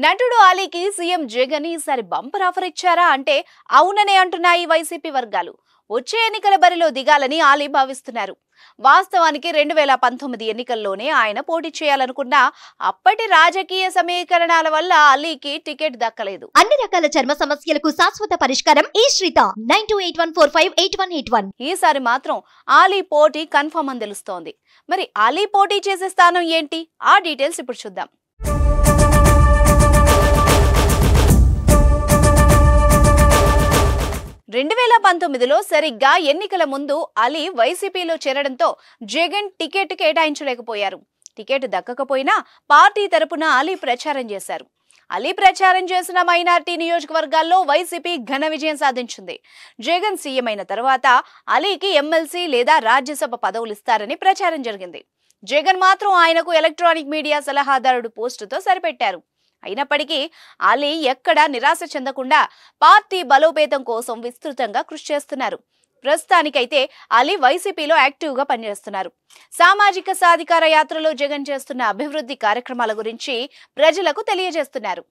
నటుడు అలీకి సీఎం జగన్ ఈసారి bumper offer ఇచ్చారా అంటే అవుననే అంటున్నాయి వైసీపీ వర్గాలు. వచ్చే ఎన్నికల బరిలో దిగాలని అలీ భావిస్తున్నారు. వాస్తవానికి 2019 ఎన్నికల్లోనే ఆయన పోటీ చేయాలనుకున్నా అప్పటి రాజకీయ సమీకరణాల వల్ల అలీకి టికెట్ దక్కలేదు. అన్ని రకాల చర్మ సమస్యలకు శాశ్వత పరిష్కారం ఈ శ్రీత 9281458181. ఈసారి మాత్రం అలీ పోటీ కన్ఫర్మ్ అని తెలుస్తోంది. మరి అలీ పోటీ చేసే స్థానం ఏంటి? ఆ డీటెయిల్స్ ఇప్పుడు చూద్దాం. 2019లో సరిగ్గా ఎన్నికల ముందు అలీ వైసీపీలో చేరడంతో జగన్ టికెట్ కేటాయించలేకపోయారు. టికెట్ దక్కకపోయినా పార్టీ తరపున అలీ ప్రచారం చేశారు. అలీ ప్రచారం చేసిన మైనారిటీ నియోజకవర్గాల్లో వైసీపీ ఘన విజయం సాధించింది. జగన్ సీఎం అయిన తర్వాత అలీకి ఎమ్మెల్సీ లేదా రాజ్యసభ పదవులు ఇస్తారని ప్రచారం జరిగింది. జగన్ మాత్రం ఆయనకు ఎలక్ట్రానిక్ మీడియా సలహాదారుడు పోస్టుతో సరిపెట్టారు. అయినప్పటికీ అలీ ఎక్కడా నిరాశ చెందకుండా పార్టీ బలోపేతం కోసం విస్తృతంగా కృషి చేస్తున్నారు. ప్రస్తుతానికైతే అలీ వైసీపీలో యాక్టివ్గా పనిచేస్తున్నారు. సామాజిక సాధికార యాత్రలో జగన్ చేస్తున్న అభివృద్ధి కార్యక్రమాల గురించి ప్రజలకు తెలియజేస్తున్నారు.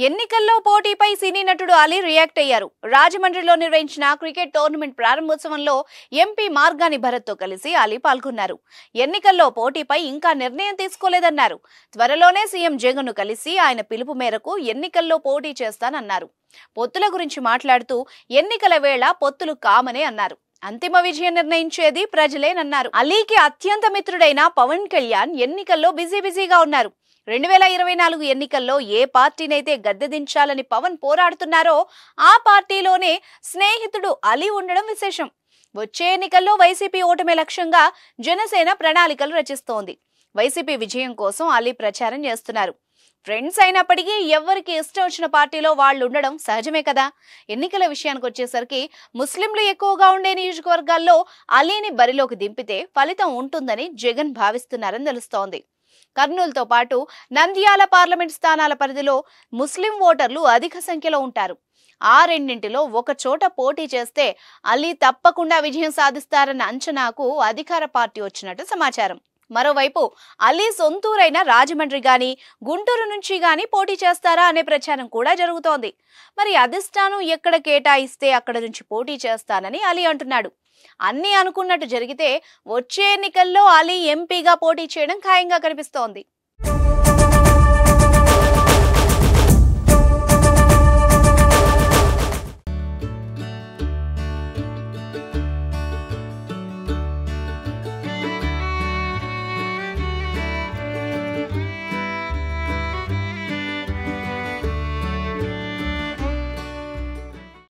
ఎన్నికల్లో పోటీపై సినీ నటుడు అలీ రియాక్ట్ అయ్యారు. రాజమండ్రిలో నిర్వహించిన క్రికెట్ టోర్నమెంట్ ప్రారంభోత్సవంలో ఎంపీ మార్గాని భరత్ తో కలిసి అలీ పాల్గొన్నారు. ఎన్నికల్లో పోటీపై ఇంకా నిర్ణయం తీసుకోలేదన్నారు. త్వరలోనే సీఎం జగన్ ను కలిసి ఆయన పిలుపు మేరకు ఎన్నికల్లో పోటీ చేస్తానన్నారు. పొత్తుల గురించి మాట్లాడుతూ ఎన్నికల వేళ పొత్తులు కామనే అన్నారు. అంతిమ విజయం నిర్ణయించేది ప్రజలేనన్నారు. అలీకి అత్యంత మిత్రుడైన పవన్ కళ్యాణ్ ఎన్నికల్లో బిజీగా ఉన్నారు. 2024 ఎన్నికల్లో ఏ పార్టీనైతే గద్దె దించాలని పవన్ పోరాడుతున్నారో ఆ పార్టీలోనే స్నేహితుడు అలీ ఉండడం విశేషం. వచ్చే ఎన్నికల్లో వైసీపీ ఓటమి లక్ష్యంగా జనసేన ప్రణాళికలు రచిస్తోంది. వైసీపీ విజయం కోసం అలీ ప్రచారం చేస్తున్నారు. ఫ్రెండ్స్ అయినప్పటికీ ఎవరికి ఇష్టం వచ్చిన పార్టీలో వాళ్ళు ఉండడం సహజమే కదా. ఎన్నికల విషయానికి వచ్చేసరికి ముస్లింలు ఎక్కువగా ఉండే నియోజకవర్గాల్లో అలీని బరిలోకి దింపితే ఫలితం ఉంటుందని జగన్ భావిస్తున్నారని తెలుస్తోంది. కర్నూలుతో పాటు నంద్యాల పార్లమెంట్ స్థానాల పరిధిలో ముస్లిం ఓటర్లు అధిక సంఖ్యలో ఉంటారు. ఆ రెండింటిలో ఒక చోట పోటీ చేస్తే అలీ తప్పకుండా విజయం సాధిస్తారన్న అంచనాకు అధికార పార్టీ వచ్చినట్టు సమాచారం. మరోవైపు అలీ సొంతూరైన రాజమండ్రి గాని గుంటూరు నుంచి గాని పోటీ చేస్తారా అనే ప్రచారం కూడా జరుగుతోంది. మరి అధిష్టానం ఎక్కడ కేటాయిస్తే అక్కడ నుంచి పోటీ చేస్తానని అలీ అంటున్నాడు. అన్నీ అనుకున్నట్టు జరిగితే వచ్చే ఎన్నికల్లో అలీ ఎంపీగా పోటీ చేయడం ఖాయంగా కనిపిస్తోంది.